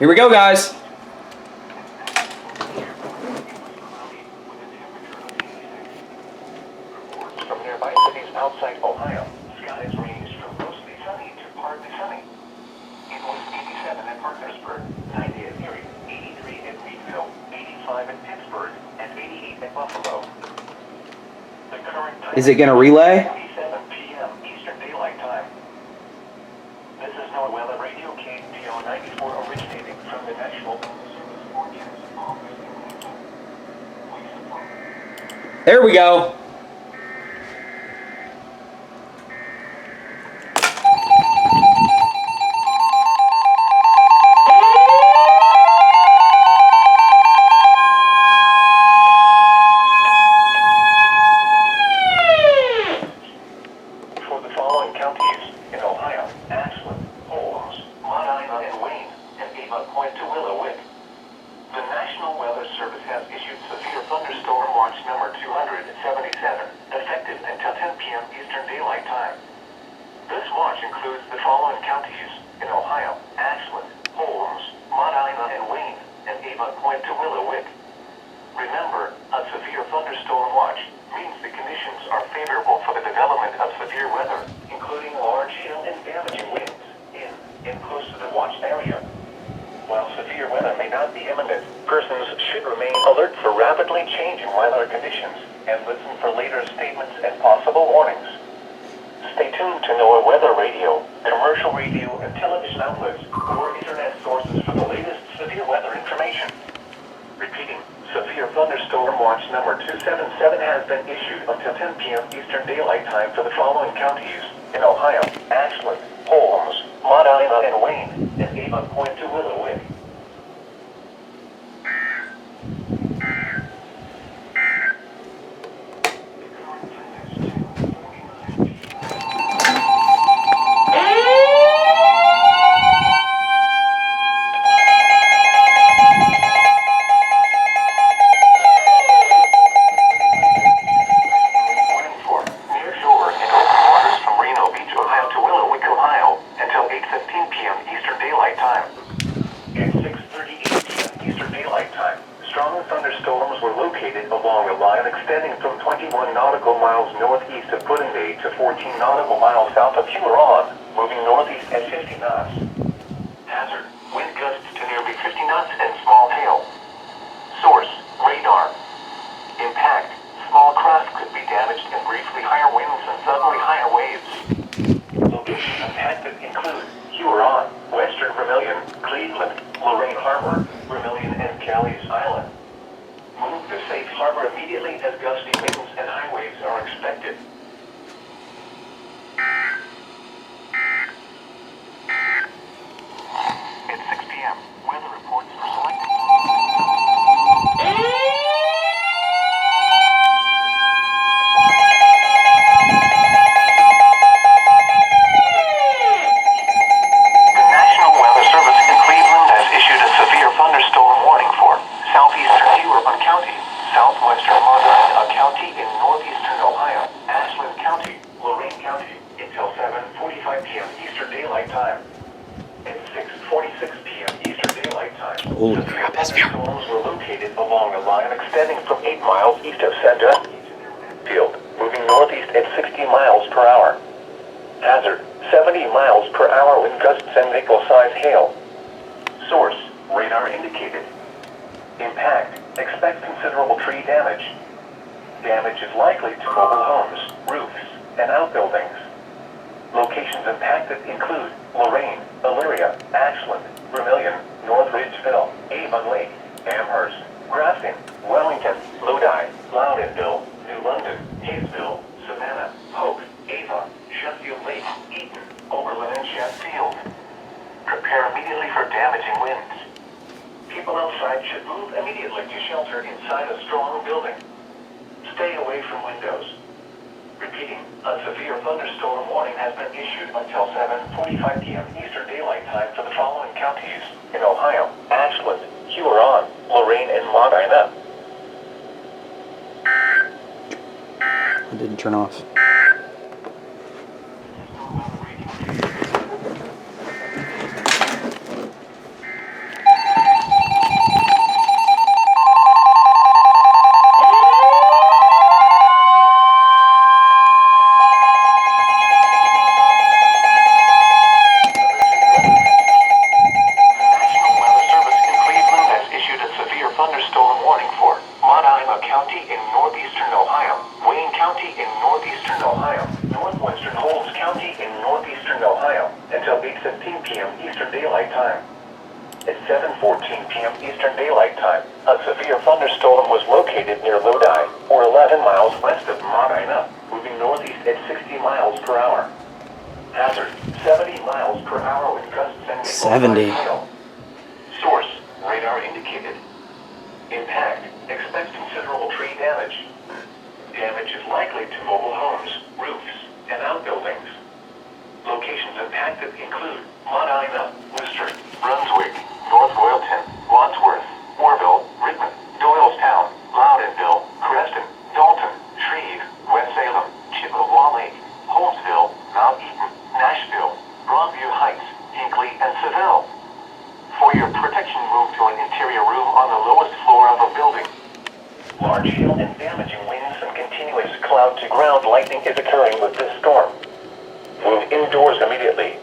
Here we go, guys. From nearby cities outside Ohio, skies range from mostly sunny to partly sunny. It was 87 at Parkersburg, 90 at Erie, 83 at Reedville, 85 at Pittsburgh, and 88 at Buffalo. The current time Is it going to relay? 7 p.m. Eastern Daylight Time. This is NOAA Weather Radio KDO94 originating from the National There we go. For the following counties in Ohio: Ashland, Holmes, Medina and Wayne, and Avon Point to Willowick. The National Weather Service has issued severe thunderstorm watch number 277, effective until 10 p.m. Eastern Daylight Time. This watch includes the following counties in Ohio: Ashland, Holmes, Medina and Wayne, and Avon Point to Willowick. Remember, a severe thunderstorm watch means the conditions are favorable for the development of severe weather, including large hail and damaging winds in and close to the watched area. While severe weather may not be imminent, persons should remain alert for rapidly changing weather conditions and listen for later statements and possible warnings. Stay tuned to NOAA Weather Radio, commercial radio and television outlets, or internet sources for the latest severe weather information. Repeating, severe thunderstorm watch number 277 has been issued until 10 p.m. Eastern Daylight Time for the following counties in Ohio: Ashland, Holmes, Medina and Wayne, and Avon Point to Willowick. Holy crap, that's very... Storms were located along a line extending from 8 miles east of Center Field, moving northeast at 60 miles per hour. Hazard, 70 miles per hour wind gusts and nickel-sized hail. Source, radar indicated. Impact, expect considerable tree damage. Damage is likely to mobile homes, roofs, and outbuildings. Locations impacted include Lorain, Elyria, Ashland, Vermilion, North Ridgeville, Avon Lake, Amherst, Grafton, Wellington, Lodi, Loudonville, New London, Hayesville, Savannah, Hope, Avon, Sheffield Lake, Eaton, Oberlin, and Sheffield. Prepare immediately for damaging winds. People outside should move immediately to shelter inside a strong building. Stay away from windows. Repeating, a severe thunderstorm warning has been issued until 7:45 p.m. Eastern Daylight Time for the following counties in Ohio: Ashland, Huron, Lorain, and Medina. It didn't turn off. At 7:14 p.m. Eastern Daylight Time, a severe thunderstorm was located near Lodi, or 11 miles west of Medina, moving northeast at 60 miles per hour. Hazard, 70 miles per hour with gusts and 70. hail. Source, radar indicated. Impact, expect considerable tree damage. Damage is likely to mobile homes, roofs, and outbuildings. Locations impacted include Medina, Worcester, Brunswick, North Royalton, Wadsworth, Warville, Richmond, Doylestown, Loudonville, Creston, Dalton, Shreve, West Salem, Chippewa Lake, Holmesville, Mount Eaton, Nashville, Broadview Heights, Hinkley, and Seville. For your protection, move to an interior room on the lowest floor of a building. Large hail and damaging winds and continuous cloud-to-ground lightning is occurring with this storm. Move indoors immediately.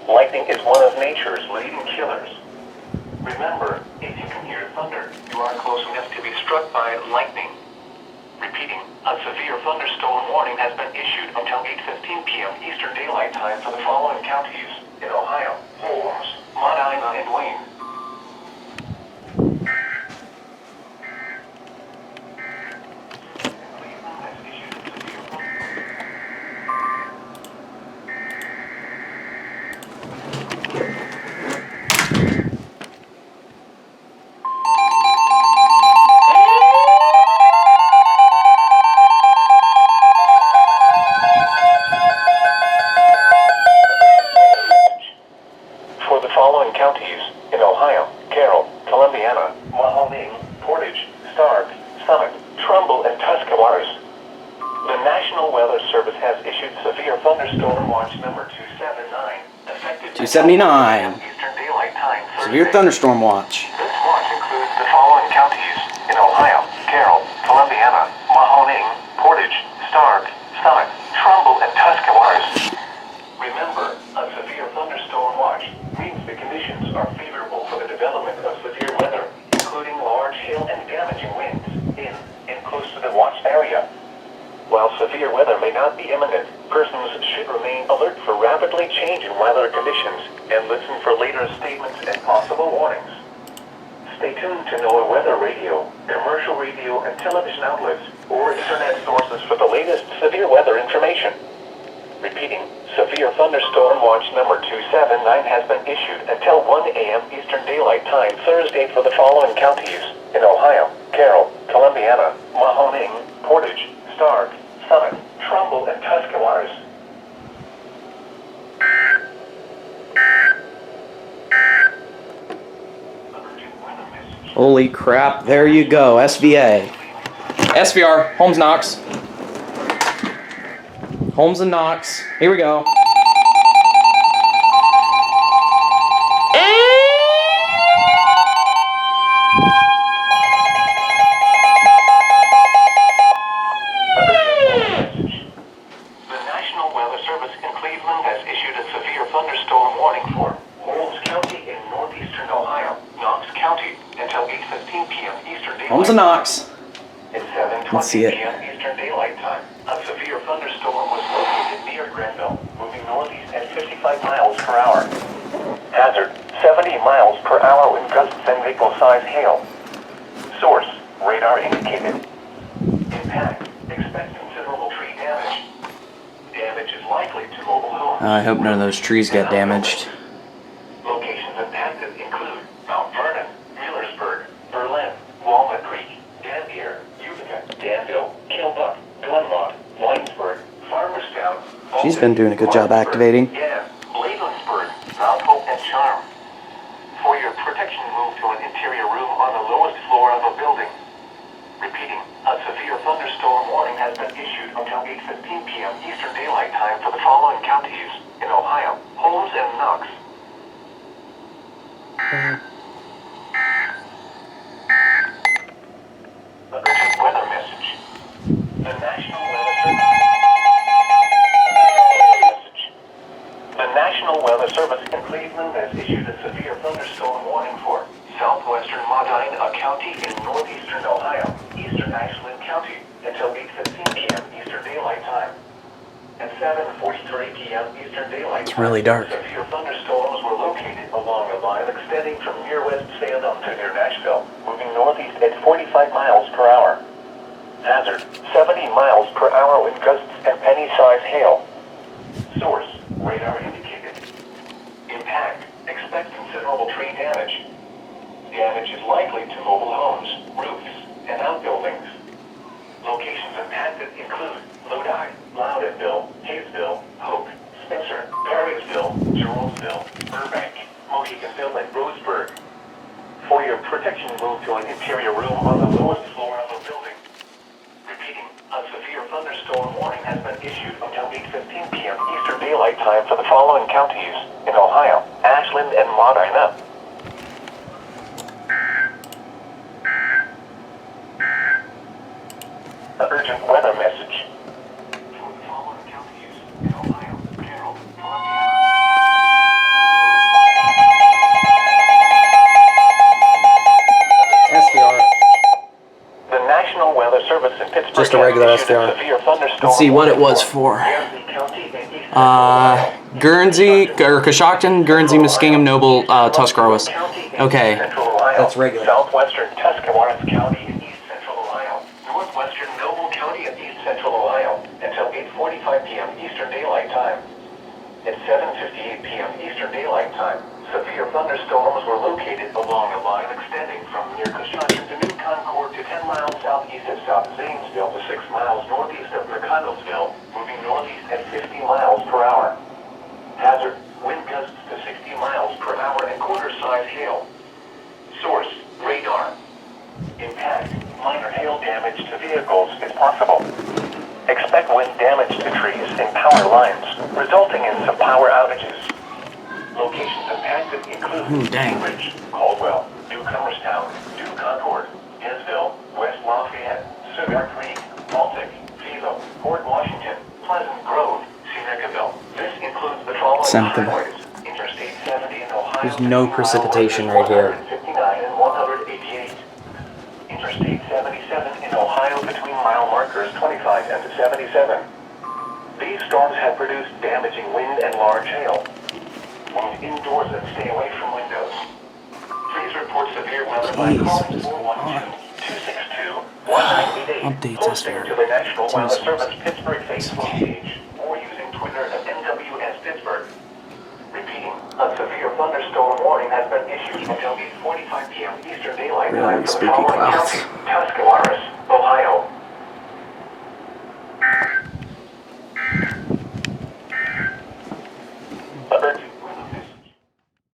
Lightning is one of nature's leading killers. Remember, if you can hear thunder, you are close enough to be struck by lightning. Repeating, a severe thunderstorm warning has been issued until 8:15 p.m. Eastern Daylight Time for the following counties in Ohio: Holmes, Medina, and Wayne. For the following counties in Ohio: Carroll, Columbiana, Mahoning, Portage, Stark, Summit, Trumbull, and Tuscarawas. The National Weather Service has issued severe thunderstorm watch number 279, effective 279. Eastern Daylight Time Thursday. Severe thunderstorm watch. This watch includes the following counties in Ohio: Carroll, Columbiana, Mahoning, Portage, Stark, Summit, Trumbull, and Tuscarawas. Remember, a severe thunderstorm watch means the conditions are favorable for the development of severe weather, including large hail and damaging winds in and close to the watch area. While severe weather may not be imminent, persons should remain alert for rapidly changing weather conditions and listen for later statements and possible warnings. Stay tuned to NOAA weather radio, commercial radio and television outlets, or internet sources for the latest severe weather information. Repeating, severe thunderstorm watch number 279 has been issued until 1 a.m. Eastern Daylight Time Thursday for the following counties in Ohio: Carroll, Columbiana, Mahoning, Portage, Stark, Summit, Trumbull, and Tuscarawas. Holy crap, there you go, SVA. SVR, Holmes Knox. Holmes and Knox. Here we go. The National Weather Service in Cleveland has issued a severe thunderstorm warning for Holmes County in northeastern Ohio, Knox County, until 8:15 p.m. Eastern Daylight. Holmes and Knox. At Let's see 7:20 it. p.m. Eastern Daylight Time, a severe thunderstorm was located near Grenville, moving northeast at 55 miles per hour. Hazard, 70 miles per hour with gusts and vehicle-sized hail. Source, radar indicated. Impact, expect considerable tree damage. Damage is likely to mobile homes. I hope none of those trees get damaged. Locations impacted include Mount Vernon, Millersburg, Berlin, Walnut Creek, Dampier, Utica, Danville, Kilbuck, Glenmont, Winesburg, Farmerstown. She's been doing a good job activating. Yeah, Bladensburg, Mount Hope, and Charm. For your protection, move to an interior room on the lowest floor of a building. Repeating, a severe thunderstorm warning has been issued until 8:15 p.m. Eastern Daylight Time for the following counties in Ohio: Holmes and Knox. Urgent weather message. The National Weather Service. The National Weather Service in Cleveland has issued a severe thunderstorm warning for southwestern Medina County in northeastern Ohio, eastern Ashland County, until 8:15 p.m. Eastern Daylight Time. At 7:43 p.m. Eastern Daylight Time, It's really dark. severe thunderstorms were located located along a line extending from near West Salem to near Nashville, moving northeast at 45 miles per hour. Hazard, 70 miles per hour wind gusts and penny-size hail. Source, radar indicated. Impact, expect considerable tree damage. Damage is likely to mobile homes, roofs, and outbuildings. Locations impacted include Lodi, Loudonville, Hayesville, Hope, Spencer, Perrysville, Jeromesville, Burbank, Moheganville, and Roseburg. For your protection, move to an interior room on the lowest floor of the building. Repeating, a severe thunderstorm warning has been issued until 8:15 p.m. Eastern Daylight Time for the following counties in Ohio: Ashland and Medina. An urgent weather message. For the following counties in Ohio: Carroll, SVR. The National Weather Service in Pittsburgh Just a regular has issued SVR. a severe thunderstorm Let's see what it was warning for. Guernsey County and East Central Ohio. Guernsey, or Coshocton, Guernsey, Muskingum, Noble, Tuscarawas. Okay, that's regular. Southwestern Tuscarawas County in East Central Ohio. Northwestern Noble County in East Central Ohio until 8:45 p.m. Eastern Daylight Time. At 7:58 p.m. Eastern Daylight Time, severe thunderstorms were located along a line extending from near Coshocton to New Concord to 10 miles southeast of South Zanesville to 6 miles northeast of McConnellsville, moving northeast at 50 miles per hour. Hazard, wind gusts to 60 miles per hour and quarter-size hail. Source, radar. Impact, minor hail damage to vehicles is possible. Expect wind damage to trees and power lines, resulting in some power outages. Locations impacted include Cambridge, Caldwell, New Comerstown, New Concord, Hinsville, West Lafayette, Sugar Creek, Baltic, Philo, Port Washington, Pleasant Grove, Senecaville. This includes the following highways: Interstate 70 in Ohio. There's no precipitation right here. 159 and 188. Interstate 77 in Ohio between mile markers 25 and 77. These storms have produced damaging wind and large hail. Move indoors and stay away from windows. Please report severe weather by calling 412-262-1988, Updates posting SVR. to the National Weather Service Pittsburgh Facebook page, or using Twitter at NWS Pittsburgh. Repeating, a severe thunderstorm warning has been issued until 8:45 p.m. Eastern Daylight Time for the spooky following clouds. counties: Tuscarawas, Ohio,